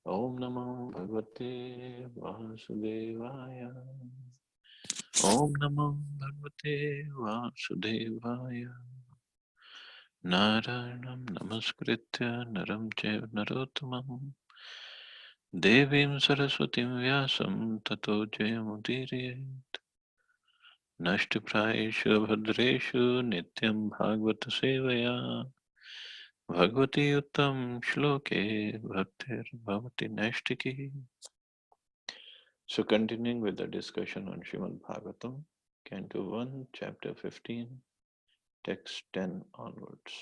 Om Namo Bhagavate Vasudevaya. Om Namo Bhagavate Vasudevaya. Narayanam Namaskritya Naram Chaiva Narottamam Devim Saraswatim Vyasam Tato Jayamudiriyet Nashtiprayeshu Bhadreshu Nityam Bhagavata Sevaya Bhagavati Uttam Shloke Bhaktir Bhavati Nashtiki. So, continuing with the discussion on Srimad Bhagavatam, Canto 1, Chapter 15, Text 10 onwards.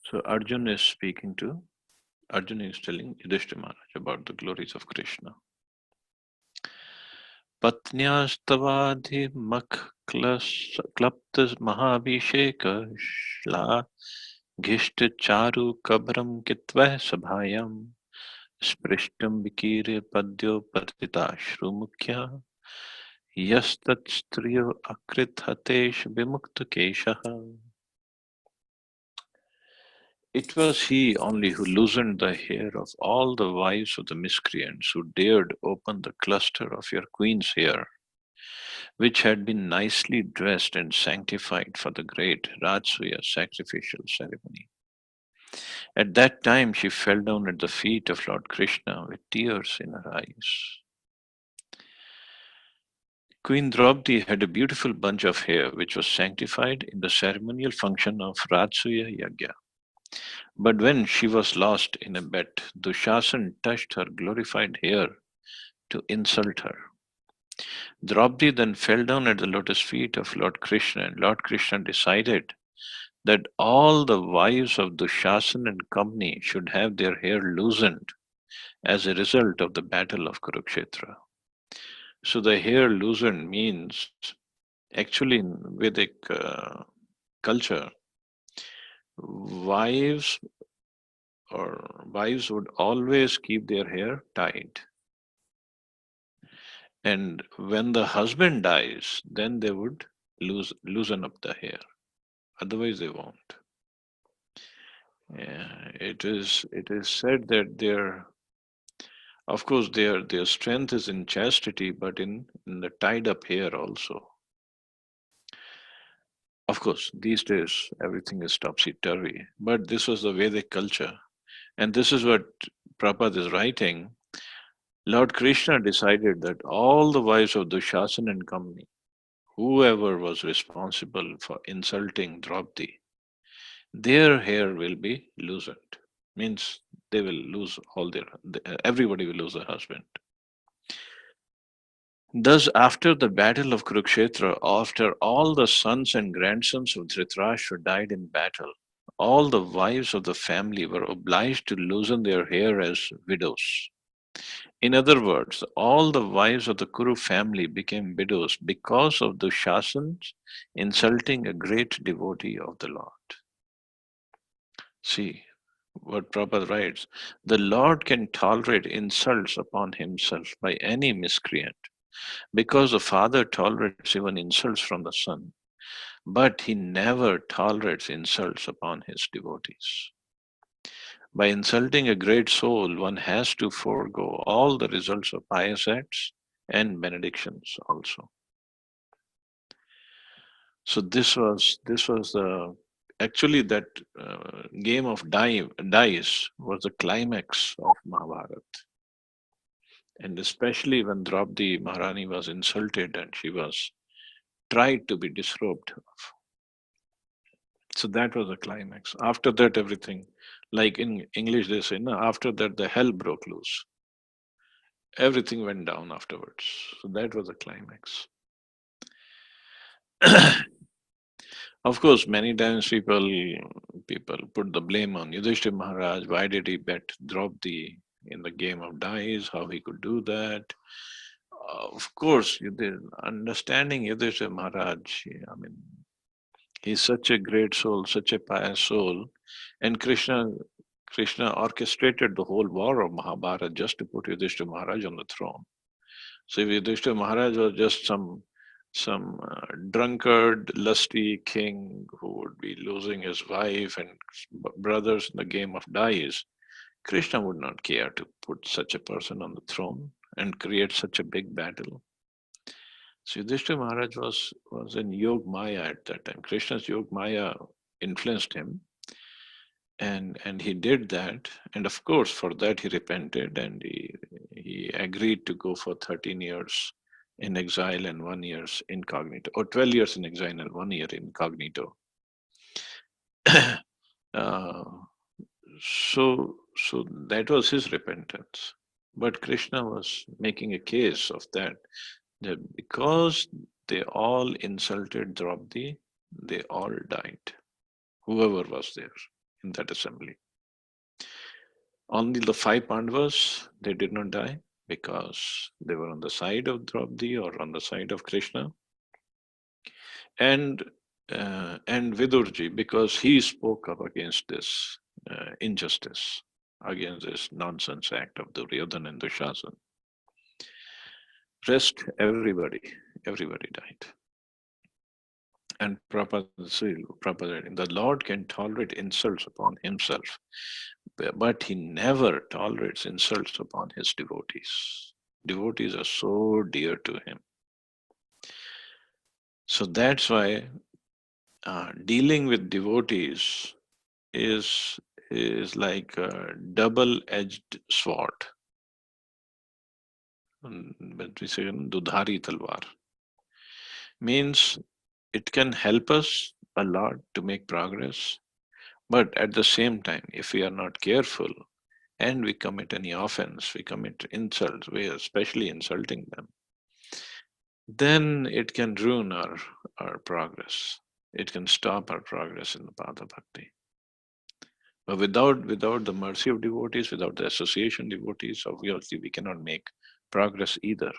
So, Arjuna is telling Yudhishthira Maharaj about the glories of Krishna. Patnyasthavadhi makh klaptas mahabhisheka shla ghishta charu kabram kitva sabhayam sprishtam vikire padyo patita shrumukhya Yastatstriyo akrithatesh vimuktakeshaha. It was he only who loosened the hair of all the wives of the miscreants who dared open the cluster of your queen's hair, which had been nicely dressed and sanctified for the great Rajsuya sacrificial ceremony. At that time she fell down at the feet of Lord Krishna with tears in her eyes. Queen Draupadi had a beautiful bunch of hair which was sanctified in the ceremonial function of Rajsuya Yagya. But when she was lost in a bet, Dushasan touched her glorified hair to insult her. Draupadi then fell down at the lotus feet of Lord Krishna, and Lord Krishna decided that all the wives of Dushasan and company should have their hair loosened as a result of the battle of Kurukshetra. So the hair loosened means actually in Vedic culture, wives wives would always keep their hair tied. And when the husband dies, then they would loosen up the hair. Otherwise, they won't. Yeah, it is said that of course, their strength is in chastity, but in the tied up hair also. Of course, these days everything is topsy turvy, but this was the Vedic culture, and this is what Prabhupada is writing. Lord Krishna decided that all the wives of Dushasan and company, whoever was responsible for insulting Draupadi, their hair will be loosened. Means they will lose everybody will lose a husband. Thus, after the battle of Kurukshetra, after all the sons and grandsons of Dhritarashtra died in battle, all the wives of the family were obliged to loosen their hair as widows. In other words, all the wives of the Kuru family became widows because of Dushasan's insulting a great devotee of the Lord. See what Prabhupada writes: the Lord can tolerate insults upon himself by any miscreant, because the Father tolerates even insults from the Son, but he never tolerates insults upon his devotees. By insulting a great soul, one has to forego all the results of pious acts and benedictions also. So this was the actually that game of dice was the climax of Mahabharata, and especially when Draupadi Maharani was insulted and she was tried to be disrobed. So that was the climax. After that, everything, like in English, they say, no, after that, the hell broke loose. Everything went down afterwards. So that was the climax. Of course, many times people put the blame on Yudhishthira Maharaj. Why did he bet Draupadi in the game of dice? How he could do that? Of course, understanding Yudhishthira Maharaj, I mean, he's such a great soul, such a pious soul, and Krishna orchestrated the whole war of Mahabharata just to put Yudhishthira Maharaj on the throne. So if Yudhishthira Maharaj was just some drunkard, lusty king who would be losing his wife and brothers in the game of dice, Krishna would not care to put such a person on the throne and create such a big battle. So Yudhishthira Maharaj was in Yog Maya at that time. Krishna's Yog Maya influenced him, and he did that. And of course, for that he repented, and he agreed to go for 13 years in exile and 1 year incognito, or 12 years in exile and 1 year incognito. uh, so that was his repentance. But Krishna was making a case of that because they all insulted Draupadi, they all died. Whoever was there in that assembly. Only the five Pandavas, they did not die because they were on the side of Draupadi or on the side of Krishna. And Vidurji, because he spoke up against this injustice, against this nonsense act of Duryodhana and Dushasan. Rest, everybody died. And Prabhupada, the Lord can tolerate insults upon himself, but he never tolerates insults upon his devotees. Devotees are so dear to him. So that's why dealing with devotees is like a double-edged sword. But we say Dudhari Talwar. Means it can help us a lot to make progress, but at the same time, if we are not careful and we commit any offense, we commit insults, we are especially insulting them, then it can ruin our progress. It can stop our progress in the path of bhakti. But without the mercy of devotees, without the association devotees, obviously we cannot make progress either.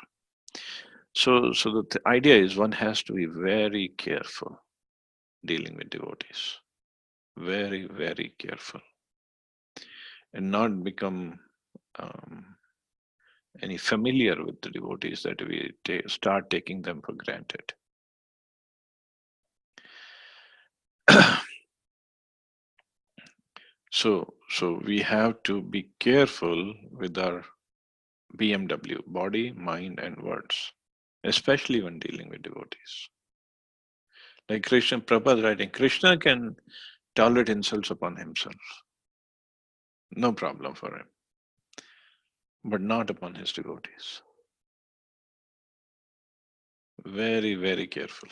So the idea is one has to be very careful dealing with devotees. Very, very careful. And not become any familiar with the devotees that we start taking them for granted. So we have to be careful with our BMW, body, mind, and words, especially when dealing with devotees. Like Krishna Prabhupada writing, Krishna can tolerate insults upon himself. No problem for him. But not upon his devotees. Very, very careful.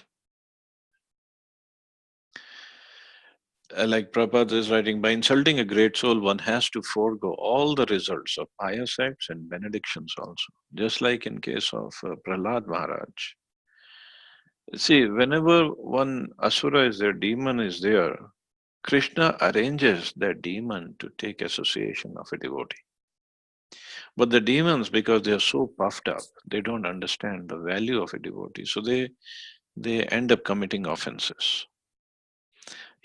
Like Prabhupada is writing, by insulting a great soul, one has to forego all the results of pious acts and benedictions also. Just like in case of Prahlad Maharaj. See, whenever one asura is there, demon is there, Krishna arranges that demon to take association of a devotee. But the demons, because they are so puffed up, they don't understand the value of a devotee. So they end up committing offenses.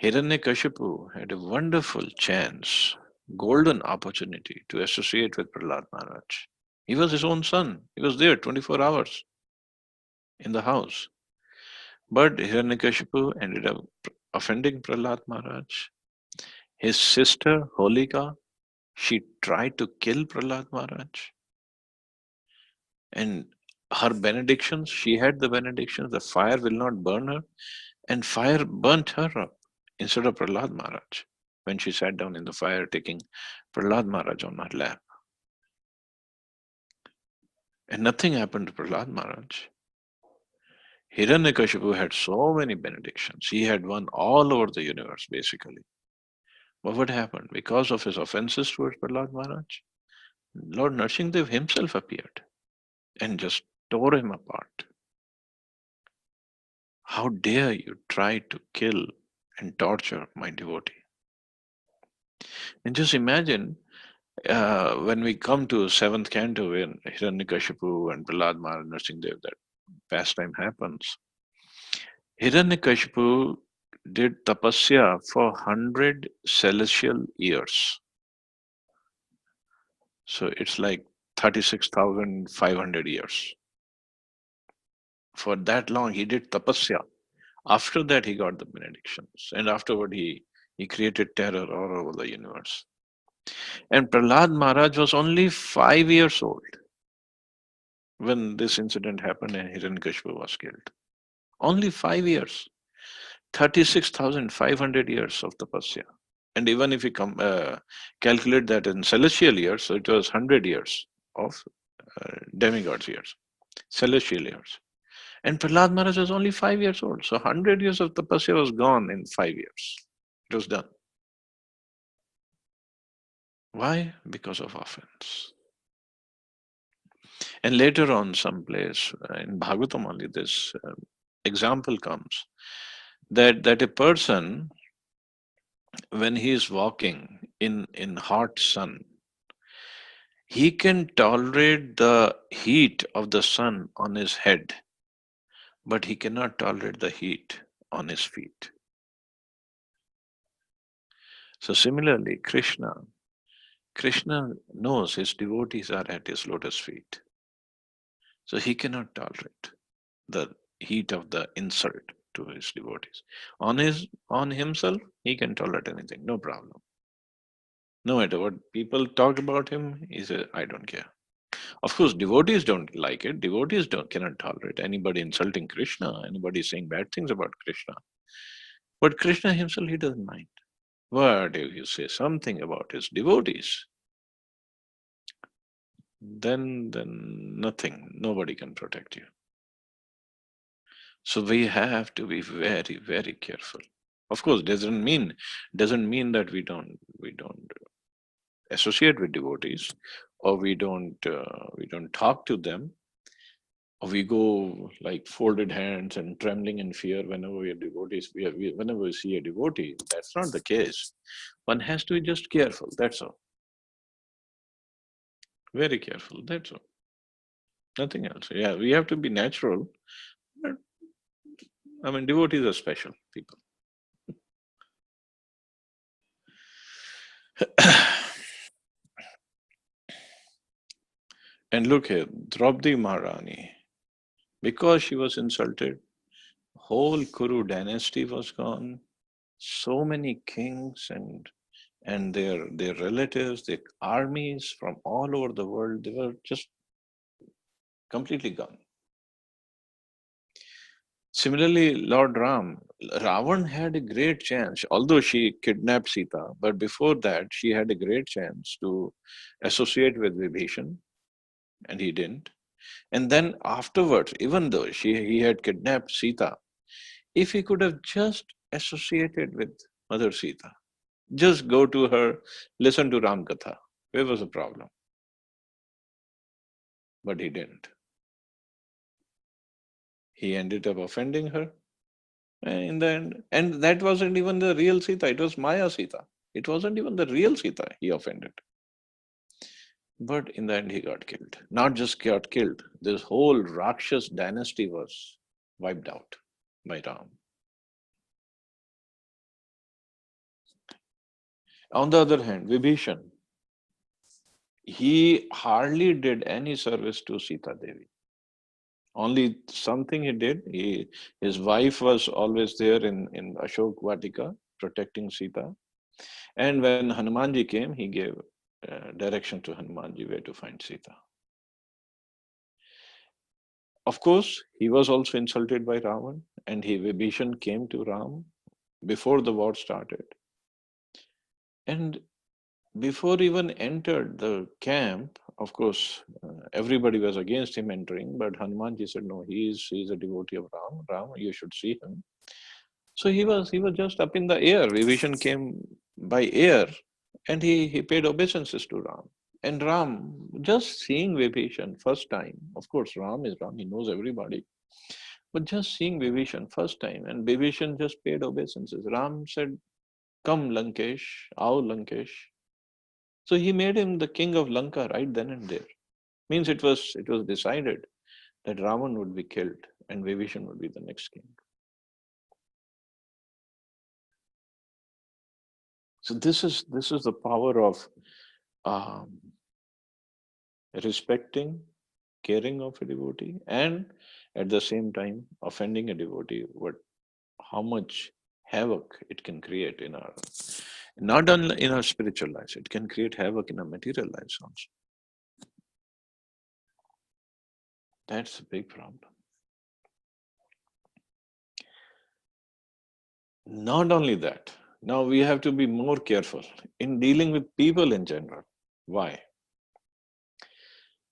Hiranyakashipu had a wonderful chance, golden opportunity to associate with Prahlad Maharaj. He was his own son. He was there 24 hours in the house. But Hiranyakashipu ended up offending Prahlad Maharaj. His sister, Holika, she tried to kill Prahlad Maharaj. And her benedictions, she had the benedictions, the fire will not burn her, and fire burnt her up instead of Prahlad Maharaj when she sat down in the fire taking Prahlad Maharaj on her lap. And nothing happened to Prahlad Maharaj. Hiranyakashipu had so many benedictions. He had won all over the universe, basically. But what happened? Because of his offenses towards Prahlad Maharaj, Lord Narsimhadev himself appeared and just tore him apart. How dare you try to kill and torture my devotee? And just imagine when we come to seventh canto, when Hiranyakashipu and Prahlad Maharaj Narsimhadev, that pastime happens. Hiranyakashipu did tapasya for 100 celestial years. So it's like 36,500 years. For that long, he did tapasya. After that, he got the benedictions. And afterward, he created terror all over the universe. And Prahlad Maharaj was only 5 years old when this incident happened and Hiranyakashipu was killed. Only 5 years. 36,500 years of tapasya. And even if you calculate that in celestial years, so it was 100 years of demigods years, celestial years. And Prahlad Maharaj was only 5 years old. So 100 years of tapasya was gone in 5 years. It was done. Why? Because of offense. And later on, someplace in Bhagavatam only, this example comes that a person, when he is walking in hot sun, he can tolerate the heat of the sun on his head, but he cannot tolerate the heat on his feet. So similarly, Krishna knows his devotees are at his lotus feet. So he cannot tolerate the heat of the insult to his devotees. On himself, he can tolerate anything, no problem. No matter what people talk about him, he says, I don't care. Of course, devotees don't like it. Devotees don't cannot tolerate anybody insulting Krishna, anybody saying bad things about Krishna. But Krishna himself, he doesn't mind. What if you say something about his devotees? Then nothing, nobody can protect you. So we have to be very, very careful. Of course, doesn't mean that we don't associate with devotees, or we don't talk to them, or we go like folded hands and trembling in fear whenever we are devotees. Whenever we see a devotee, that's not the case. One has to be just careful. That's all. Very careful. That's all. Nothing else. Yeah, we have to be natural. But I mean, devotees are special people. And look here, Draupadi Maharani, because she was insulted, whole Kuru dynasty was gone. So many kings and their relatives, their armies from all over the world, they were just completely gone. Similarly, Lord Ram, Ravan had a great chance, although she kidnapped Sita, but before that, she had a great chance to associate with Vibhishan, and he didn't. And then afterwards, even though he had kidnapped Sita, if he could have just associated with Mother Sita, just go to her, listen to Ram Katha, where was the problem? But he didn't. He ended up offending her in the end. And that wasn't even the real Sita, it was Maya Sita. It wasn't even the real Sita he offended. But in the end, he got killed. Not just got killed, this whole Rakshas dynasty was wiped out by Ram. On the other hand, Vibhishan, he hardly did any service to Sita Devi. Only something he did. His wife was always there in Ashok Vatika protecting Sita. And when Hanumanji came, he gave direction to Hanumanji where to find Sita. Of course, he was also insulted by Ravan, and Vibhishan came to Ram before the war started. And before even entered the camp, of course, everybody was against him entering, but Hanumanji said, no, he's a devotee of Ram. Ram, you should see him. So he was just up in the air. Vibhishan came by air, and he paid obeisances to Ram. And Ram, just seeing Vibhishan first time, of course, Ram is Ram, he knows everybody. But just seeing Vibhishan first time, and Vibhishan just paid obeisances. Ram said, come Lankesh, Aao Lankesh. So he made him the king of Lanka right then and there. Means it was decided that Ravan would be killed and Vibhishan would be the next king. So this is the power of um, respecting, caring of a devotee, and at the same time offending a devotee. What how much havoc it can create in our. Not only in our spiritual lives, it can create havoc in our material lives also. That's a big problem. Not only that, now we have to be more careful in dealing with people in general. Why?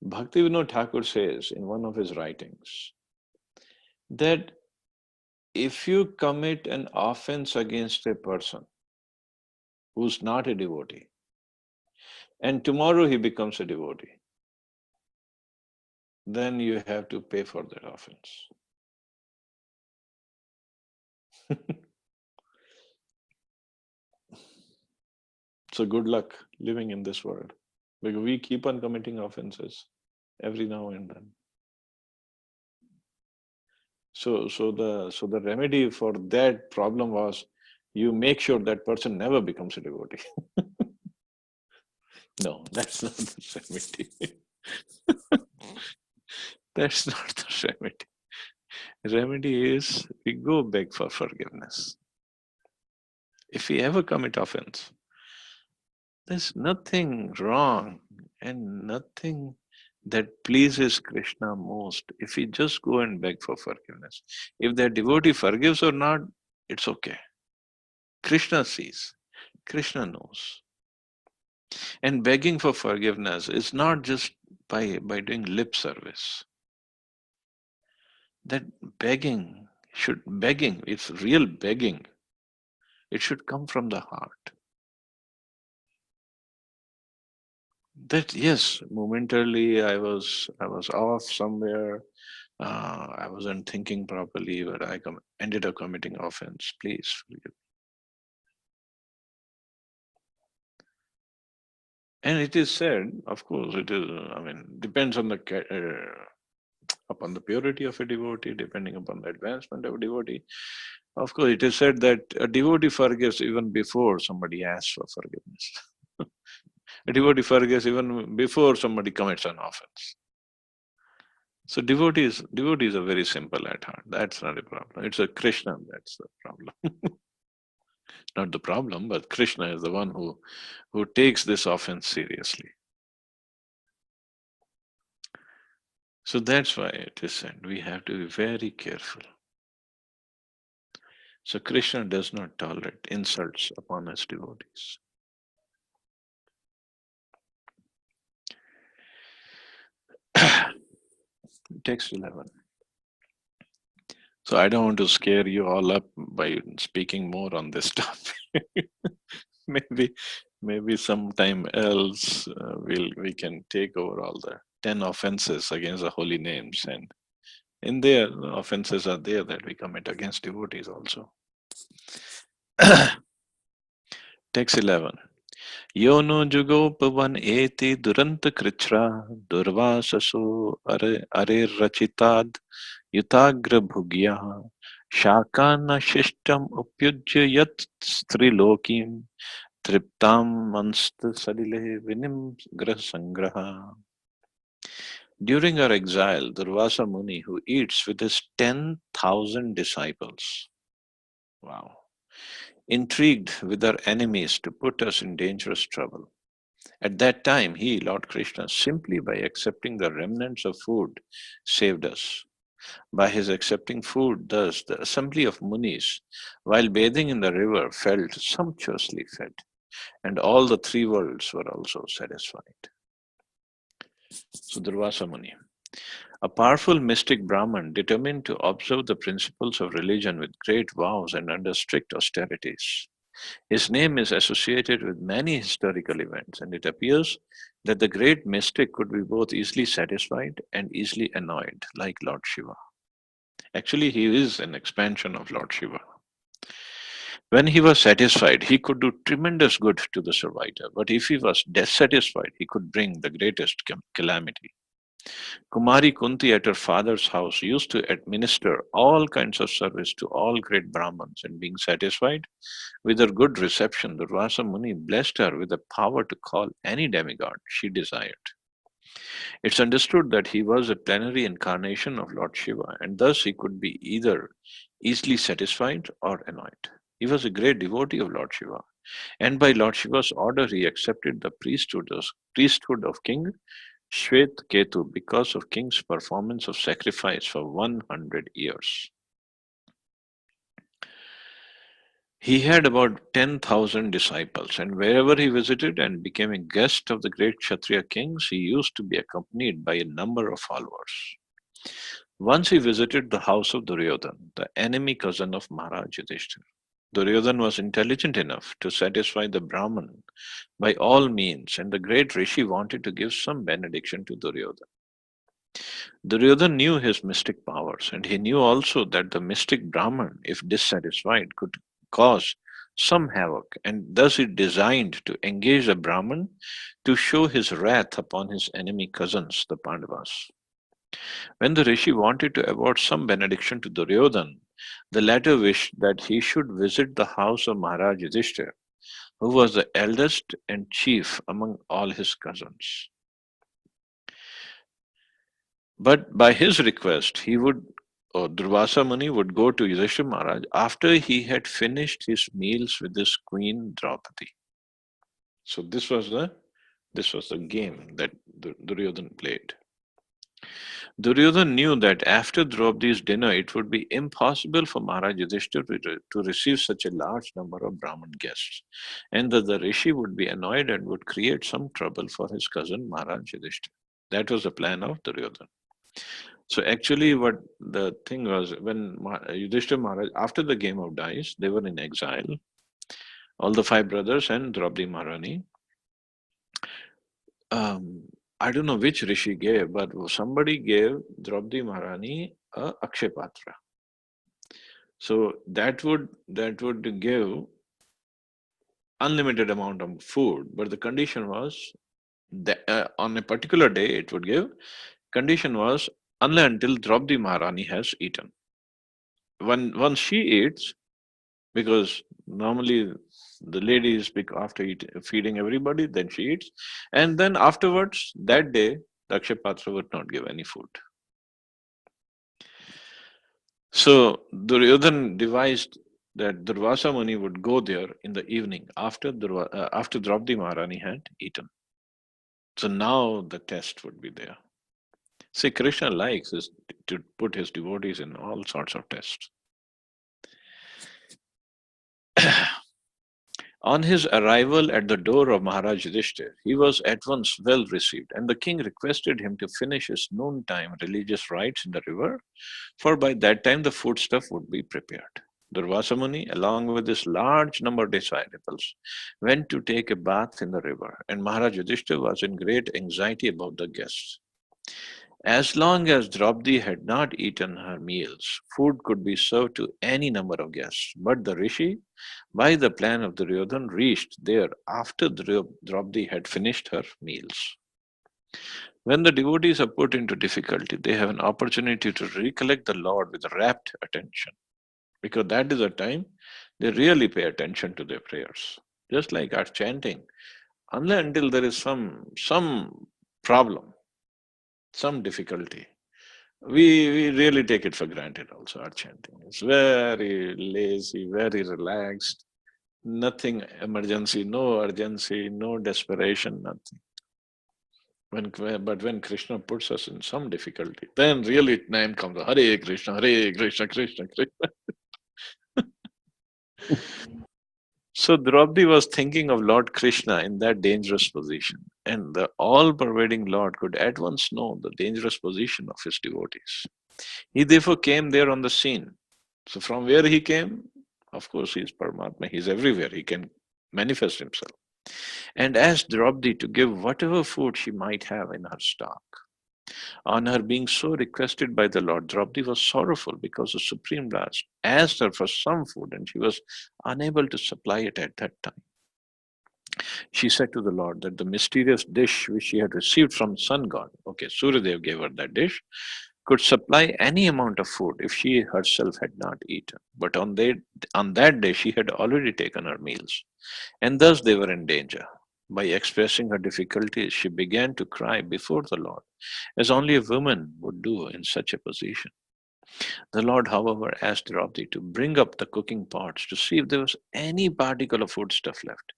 Bhaktivinoda Thakur says in one of his writings that if you commit an offense against a person who's not a devotee, and tomorrow he becomes a devotee, then you have to pay for that offense. So good luck living in this world, because we keep on committing offenses every now and then. So the remedy for that problem was you make sure that person never becomes a devotee. No, that's not the remedy. That's not the remedy. Remedy is we go beg for forgiveness. If we ever commit offense, there's nothing wrong and nothing that pleases Krishna most if we just go and beg for forgiveness. If that devotee forgives or not, it's okay. Krishna sees, Krishna knows. And begging for forgiveness is not just by doing lip service. That begging, it's real begging. It should come from the heart. That yes, momentarily I was off somewhere. I wasn't thinking properly, but ended up committing offense. Please forgive. And it is said, of course, it is. I mean, depends on upon the purity of a devotee, depending upon the advancement of a devotee. Of course, it is said that a devotee forgives even before somebody asks for forgiveness. A devotee forgives even before somebody commits an offense. So devotees are very simple at heart. That's not a problem. It's a Krishna that's the problem. Not the problem, but Krishna is the one who takes this offense seriously. So that's why it is said we have to be very careful. So Krishna does not tolerate insults upon his devotees. Text 11. So I don't want to scare you all up by speaking more on this topic. maybe maybe sometime else we can take over all the 10 offenses against the holy names, and in there the offenses are there that we commit against devotees also. Text 11. Yono jugopavan eti duranta krichra durvasaso are rachitad yutagra bhugya shakana shishtam upyujya yat strilokim triptam manst salile vinim graha. During our exile, Durvasa Muni, who eats with his 10,000 disciples, wow, intrigued with our enemies to put us in dangerous trouble. At that time, he, Lord Krishna, simply by accepting the remnants of food, saved us. By his accepting food, thus, the assembly of Munis, while bathing in the river, felt sumptuously fed, and all the three worlds were also satisfied. So, Durvasa Muni, a powerful mystic Brahman determined to observe the principles of religion with great vows and under strict austerities. His name is associated with many historical events, and it appears that the great mystic could be both easily satisfied and easily annoyed, like Lord Shiva. Actually, he is an expansion of Lord Shiva. When he was satisfied, he could do tremendous good to the survivor, but if he was dissatisfied, he could bring the greatest calamity. Kumari Kunti at her father's house used to administer all kinds of service to all great Brahmins, and being satisfied with her good reception, Durvasa Muni blessed her with the power to call any demigod she desired. It's understood that he was a plenary incarnation of Lord Shiva, and thus he could be either easily satisfied or annoyed. He was a great devotee of Lord Shiva. And by Lord Shiva's order, he accepted the priesthood of King Shwet Ketu because of king's performance of sacrifice for 100 years. He had about 10,000 disciples, and wherever he visited and became a guest of the great Kshatriya kings, he used to be accompanied by a number of followers. Once he visited the house of Duryodhan, the enemy cousin of Maharaj Yudhishthira. Duryodhan was intelligent enough to satisfy the Brahman by all means, and the great Rishi wanted to give some benediction to Duryodhan. Duryodhan knew his mystic powers, and he knew also that the mystic Brahman, if dissatisfied, could cause some havoc, and thus he designed to engage the Brahman to show his wrath upon his enemy cousins, the Pandavas. When the Rishi wanted to award some benediction to Duryodhan, the latter wished that he should visit the house of Maharaj Yudhishthira, who was the eldest and chief among all his cousins. But by his request, or Durvasa Muni would go to Yudhishthira Maharaj after he had finished his meals with his queen Draupadi. So this was the game that Duryodhan played. Duryodhan knew that after Draupadi's dinner, it would be impossible for Maharaj Yudhishthira to receive such a large number of Brahmin guests, and that the Rishi would be annoyed and would create some trouble for his cousin Maharaj Yudhishthira. That was the plan of Duryodhan. So actually, what the thing was, when Yudhishthira Maharaj, after the game of dice, they were in exile, all the five brothers and Draupadi Maharani. I don't know which rishi gave, but somebody gave Draupadi Maharani a Akshay Patra. So that would give unlimited amount of food, but the condition was that on a particular day it would give. Condition was unless until Draupadi Maharani has eaten. Once she eats, because normally the lady speak after feeding everybody, then she eats, and then afterwards that day the Akshay Patra would not give any food. So Duryodhan devised that Durvasa Muni would go there in the evening after Draupadi Maharani had eaten. So now the test would be there. See, Krishna likes to put his devotees in all sorts of tests. On his arrival at the door of Maharaj Yudhishthira, he was at once well received, and the king requested him to finish his noontime religious rites in the river, for by that time the foodstuff would be prepared. Durvasa Muni, along with his large number of disciples, went to take a bath in the river, and Maharaj Yudhishthira was in great anxiety about the guests. As long as Draupadi had not eaten her meals, food could be served to any number of guests. But the Rishi, by the plan of Duryodhan, reached there after Draupadi had finished her meals. When the devotees are put into difficulty, they have an opportunity to recollect the Lord with rapt attention, because that is the time they really pay attention to their prayers. Just like our chanting, unless until there is some problem, some difficulty, we really take it for granted also, our chanting. It's very lazy, very relaxed, nothing emergency, no urgency, no desperation, nothing. But when Krishna puts us in some difficulty, then really name comes, Hare Krishna, Krishna Krishna. So Draupadi was thinking of Lord Krishna in that dangerous position, and the all-pervading Lord could at once know the dangerous position of his devotees. He therefore came there on the scene. So from where he came, of course, he is Paramatma. He is everywhere. He can manifest himself. And asked Draupadi to give whatever food she might have in her stock. On her being so requested by the Lord, Draupadi was sorrowful because the Supreme Lord asked her for some food and she was unable to supply it at that time. She said to the Lord that the mysterious dish which she had received from sun god, okay, Suryadev gave her that dish, could supply any amount of food if she herself had not eaten. But on that day, she had already taken her meals, and thus they were in danger. By expressing her difficulties, she began to cry before the Lord, as only a woman would do in such a position. The Lord, however, asked Draupadi to bring up the cooking pots to see if there was any particle of food stuff left.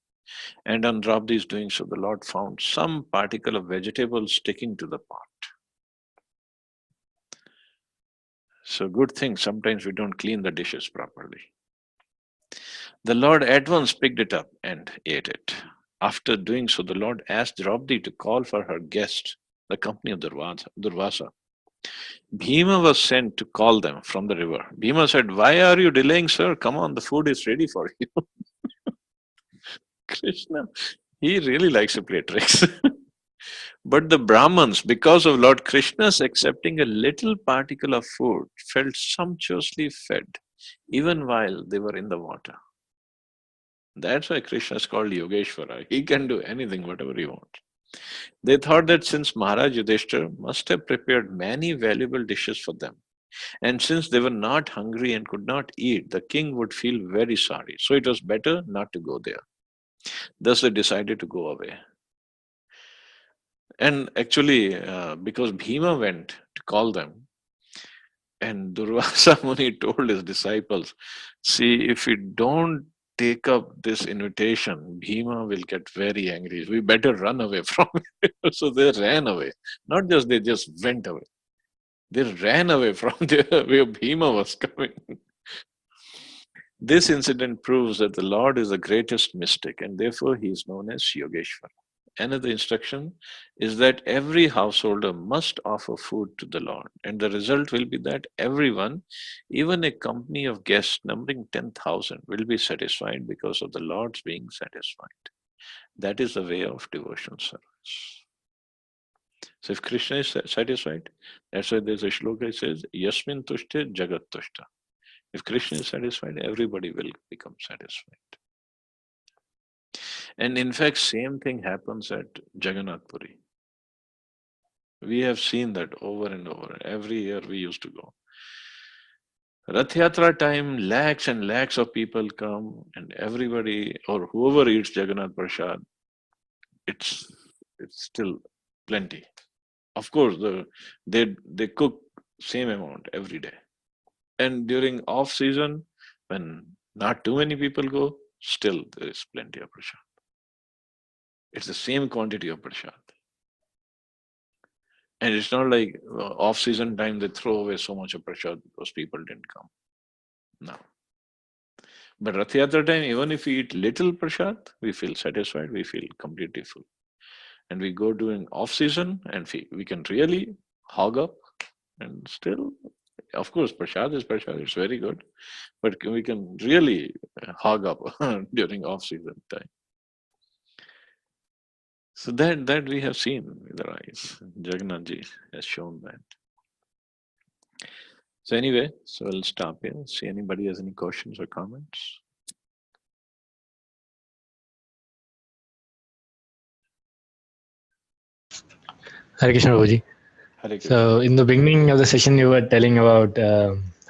And on Draupadi's doing so, the Lord found some particle of vegetables sticking to the pot. So, good thing sometimes we don't clean the dishes properly. The Lord at once picked it up and ate it. After doing so, the Lord asked Draupadi to call for her guest, the company of Durvasa. Bhima was sent to call them from the river. Bhima said, "Why are you delaying, sir? Come on, the food is ready for you." Krishna, he really likes to play tricks. But the Brahmins, because of Lord Krishna's accepting a little particle of food, felt sumptuously fed even while they were in the water. That's why Krishna is called Yogeshwara. He can do anything, whatever he wants. They thought that since Maharaj Yudhishthira must have prepared many valuable dishes for them, and since they were not hungry and could not eat, the king would feel very sorry. So it was better not to go there. Thus, they decided to go away. And actually, because Bhima went to call them, and Durvasa Muni told his disciples, "See, if we don't take up this invitation, Bhima will get very angry. We better run away from it." So they ran away. Not just they just went away. They ran away from there where Bhima was coming. This incident proves that the Lord is the greatest mystic and therefore he is known as Yogeshwara. Another instruction is that every householder must offer food to the Lord, and the result will be that everyone, even a company of guests numbering 10,000, will be satisfied because of the Lord's being satisfied. That is the way of devotion service. So if Krishna is satisfied, that's why there's a shloka that says, Yasmin tushte jagat tushta. If Krishna is satisfied, everybody will become satisfied. And in fact, same thing happens at Jagannath Puri. We have seen that over and over. Every year we used to go. Rath Yatra time, lakhs and lakhs of people come, and everybody or whoever eats Jagannath Prasad, it's it's still plenty. Of course, they cook same amount every day. And during off season, when not too many people go, still there is plenty of prasad. It's the same quantity of prasad. And it's not like off season time they throw away so much of prasad because people didn't come. No. But Rath Yatra time, even if we eat little prasad, we feel satisfied, we feel completely full. And we go during off season and we can really hog up and still, of course, prasad is prasad, it's very good. But we can really hog up during off season time. So that we have seen with our eyes. Jagannath ji has shown that. So anyway, so I'll stop here. See anybody has any questions or comments. Hare Krishna, Prabhuji. Hare Krishna. So, in the beginning of the session, you were telling about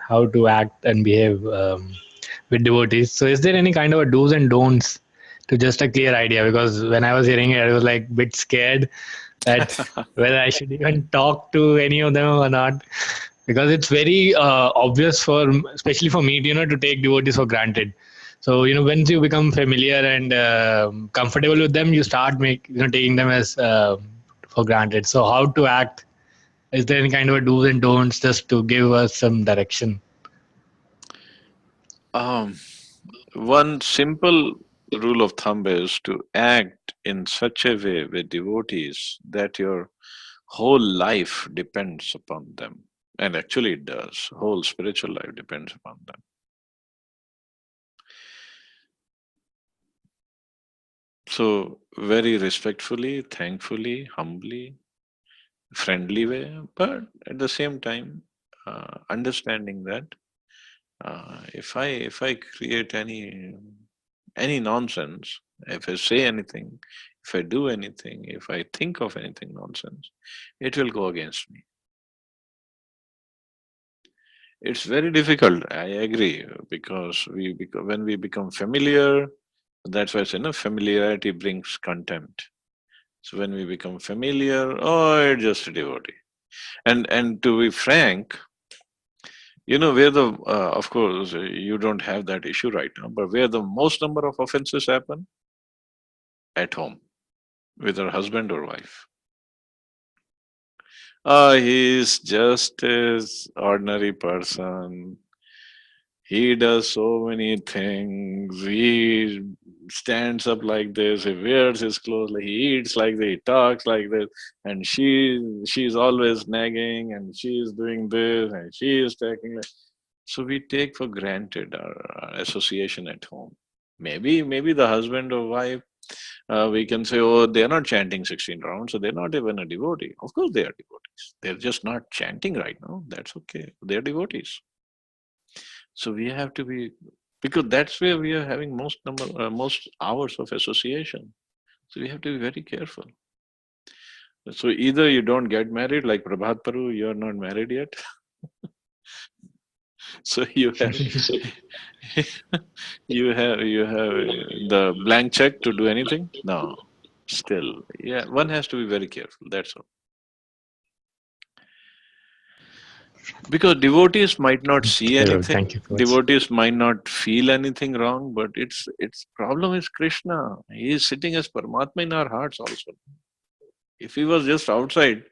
how to act and behave with devotees. So, is there any kind of a do's and don'ts to just a clear idea? Because when I was hearing it, I was like a bit scared that whether I should even talk to any of them or not. Because it's very obvious for, especially for me, to take devotees for granted. So, once you become familiar and comfortable with them, you start taking them as for granted. So, how to act? Is there any kind of a do's and don'ts just to give us some direction? Um, One simple rule of thumb is to act in such a way with devotees that your whole life depends upon them. And actually, it does. Whole spiritual life depends upon them. So, very respectfully, thankfully, humbly, friendly way, but at the same time, understanding that if I create any nonsense, if I say anything, if I do anything, if I think of anything nonsense, it will go against me. It's very difficult. I agree because when we become familiar, that's why I say no. Familiarity brings contempt. So when we become familiar, oh, it's just a devotee. And to be frank, You know where the, of course, you don't have that issue right now, but where the most number of offenses happen? At home, with her husband or wife. He's just as ordinary person. He does so many things. He stands up like this. He wears his clothes. Like he eats like this. He talks like this. And she's always nagging. And she is doing this. And she is taking. So we take for granted our association at home. Maybe the husband or wife, we can say, oh, they're not chanting 16 rounds, so they're not even a devotee. Of course, they are devotees. They're just not chanting right now. That's okay. They're devotees. So we have to be, because that's where we are having most hours of association. So we have to be very careful. So either you don't get married, like Prabhat Paru, you're not married yet. So you have the blank check to do anything. No, still, yeah, one has to be very careful. That's all. Because devotees might not see Okay, Prabhuji, thank anything, you so much. devotees might not feel anything wrong, but its problem is Krishna. He is sitting as Paramatma in our hearts also. If he was just outside,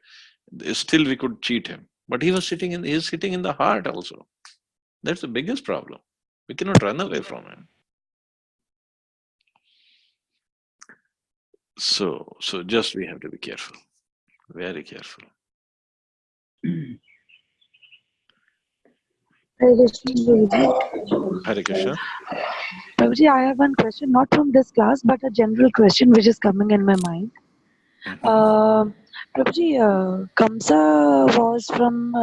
still we could cheat him. But he is sitting in the heart also. That's the biggest problem. We cannot run away from him. So just we have to be careful, very careful. Hare Krishna, Prabhuji. Hare Krishna. Prabhuji, I have one question, not from this class, but a general question which is coming in my mind. Mhm, Prabhuji, Kamsa was from,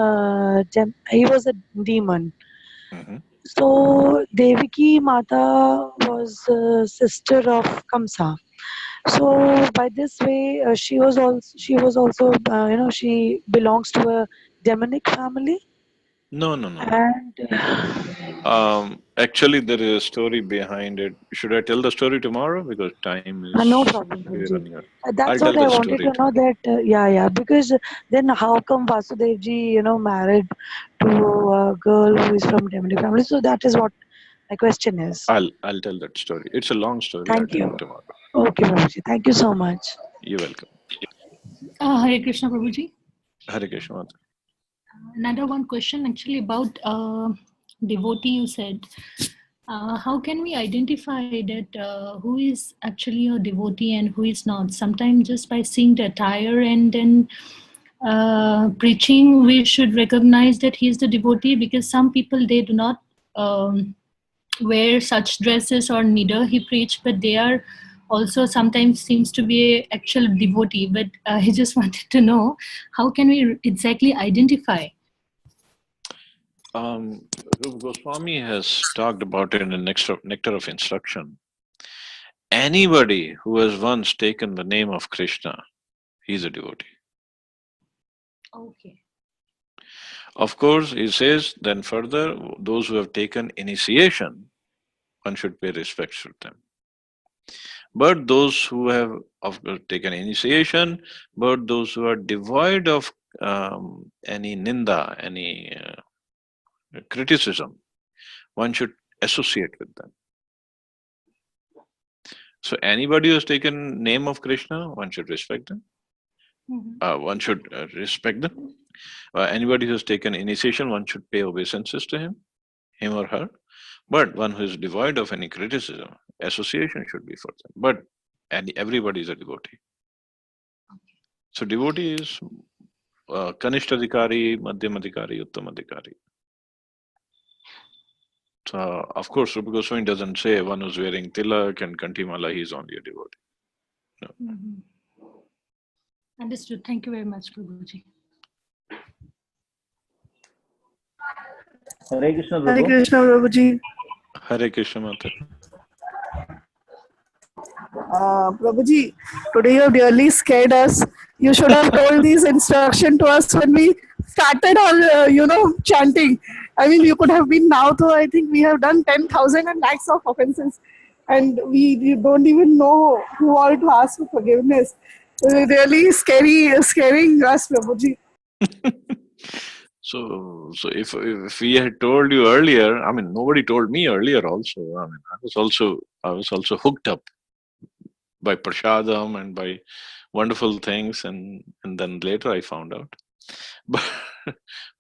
he was a demon. mhm. So Devaki Mata was sister of Kamsa. So by this way, she was also she belongs to a demonic family. No, no, no, no. And Actually, there is a story behind it. Should I tell the story tomorrow? Because time no is problem, really Prabhuji. running out. I'll That's tell what I that wanted story to know. tomorrow. That yeah, because then how come Vasudevji, married to a girl who is from demonic family? So that is what my question is. I'll tell that story. It's a long story. I'll Thank tell it you. tomorrow. Okay, Prabhuji. Thank you so much. You're welcome. Hare Krishna Prabhuji. Hare Krishna. Mata. Another one question actually about devotee you said. How can we identify that who is actually a devotee and who is not? Sometimes just by seeing the attire and then preaching, we should recognize that he is the devotee, because some people, they do not wear such dresses or neither he preach, but they are also sometimes seems to be a actual devotee. But I just wanted to know, how can we exactly identify? Rupa Goswami has talked about it in the Nectar of Instruction. Anybody who has once taken the name of Krishna, he's a devotee. Okay. Of course, he says, then further, those who have taken initiation, one should pay respects to them. But those who have of course taken initiation, but those who are devoid of any ninda, any criticism, one should associate with them. So anybody who has taken name of Krishna, one should respect them. One should respect them. Anybody who has taken initiation, one should pay obeisances to him or her. But one who is devoid of any criticism, association should be for them. But everybody is a devotee. So devotee is Kanishta Adhikari, Madhyam Adhikari, Uttam Adhikari. So, of course, Rupa Goswami doesn't say one who's wearing tilak and kantimala, he's only a devotee. No. Understood. Thank you very much, Prabhuji. Hare Krishna, Hare Prabhu. Krishna, Prabhuji. Hare Krishna Mata. Prabhuji, today you have really scared us. You should have told these instruction to us when we started our, chanting. I mean, you could have been now, though I think we have done 10,000 and lakhs of offenses. And you don't even know who all to ask for forgiveness. Really scaring us, Prabhuji. So if we had told you earlier, I mean, nobody told me earlier also. I mean, I was also hooked up by prasadam and by wonderful things, and then later I found out. But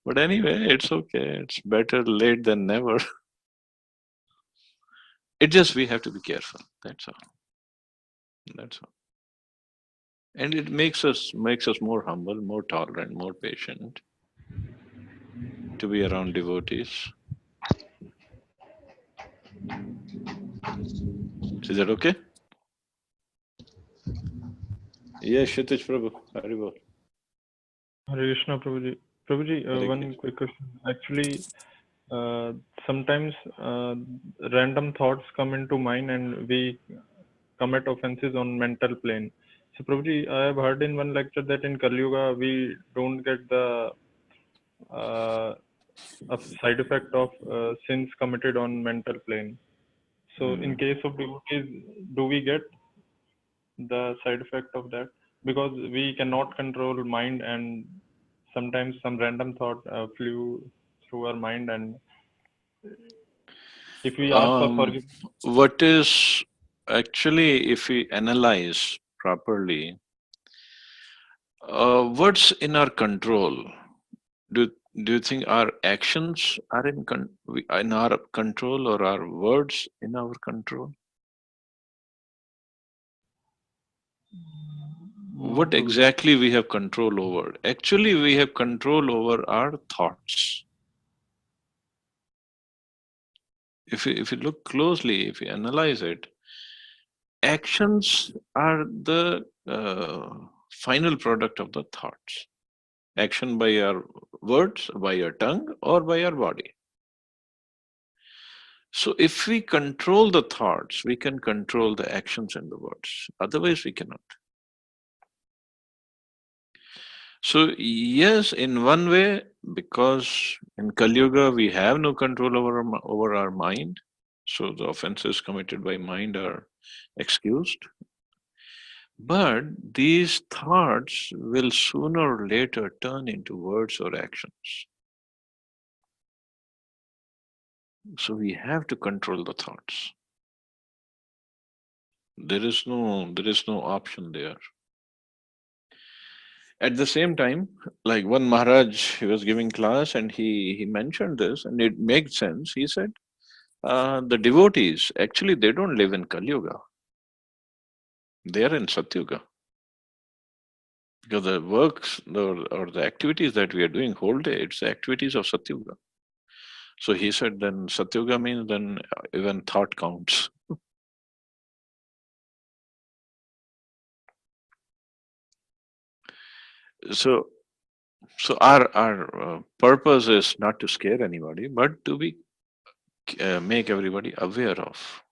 but anyway, it's okay. It's better late than never. It just we have to be careful. That's all. That's all. And it makes us more humble, more tolerant, more patient to be around devotees. Is that okay? Yes, Kshitij Prabhu. Very well. Hare Krishna, Prabhuji. Prabhuji, Hare one Krishna. quick question. Actually, sometimes random thoughts come into mind and we commit offenses on mental plane. So, Prabhuji, I have heard in one lecture that in Kali Yuga we don't get the a side effect of sins committed on mental plane. So, in case of devotees, do we get the side effect of that? Because we cannot control mind, and sometimes some random thought flew through our mind, and if we ask for forgiveness. What is actually, if we analyze properly, what's in our control? Do you think our actions are in our control, or our words in our control? What exactly we have control over? Actually, we have control over our thoughts. If you look closely, if you analyze it, actions are the final product of the thoughts. Action by our words, by our tongue, or by our body. So if we control the thoughts, we can control the actions and the words. Otherwise, we cannot. So yes, in one way, because in Kali Yuga we have no control over our mind, so the offenses committed by mind are excused. But these thoughts will sooner or later turn into words or actions. So we have to control the thoughts. There is no option there. At the same time, like one Maharaj, he was giving class and he mentioned this, and it makes sense. He said, the devotees, actually, they don't live in Kali Yuga. They are in Satyuga. Because the works or the activities that we are doing whole day, it's the activities of Satyuga. So he said, then Satyuga means then even thought counts. So our purpose is not to scare anybody, but to be make everybody aware of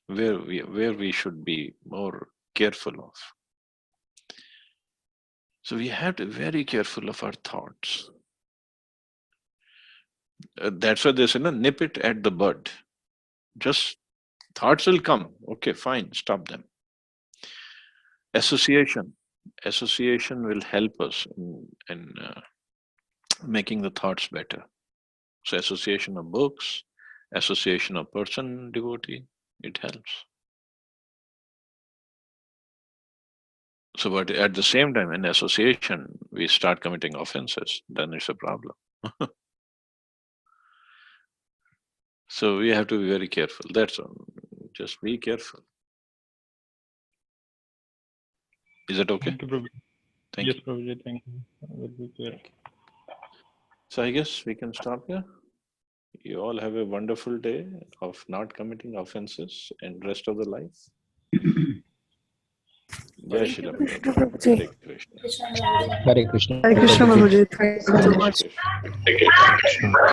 where we should be more careful of. So we have to be very careful of our thoughts. That's why they say, nip it at the bud. Just thoughts will come. Okay, fine, stop them. Association will help us in making the thoughts better. So association of books, association of person, devotee, it helps. So, but at the same time, in association, we start committing offenses, then it's a problem. So we have to be very careful. That's all. Just be careful. Is that okay? Thank you, Prabhuji. Thank Yes, you. Prabhuji, thank you. I will be clear. So I guess we can stop here. You all have a wonderful day of not committing offenses and rest of the life. Jai Shri Ram. Hare Krishna. Hare Krishna. Hare Krishna, Prabhuji. Thank you so Hare much. Krishna.